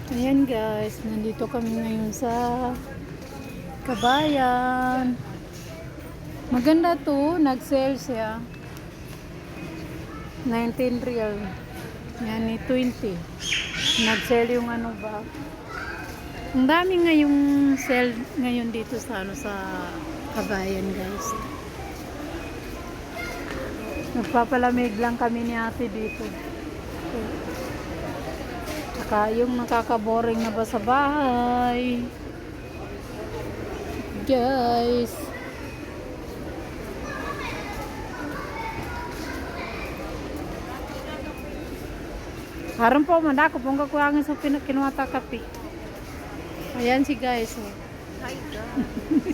Ayan guys, nandito kami ngayon sa Kabayan. Maganda to, nag-sale siya. 19 real. Yan ni 20. Nag-sale yung ano ba. Ang dami ngayong sale ngayon dito sa sa Kabayan guys. Nagpapalamig lang kami ni ate dito. Saka yung nakaka-boring na ba sa bahay. Guys. Harap po man ako pong kakuangin sa kinuwata kape. Ayan si guys. Oh. Hi guys.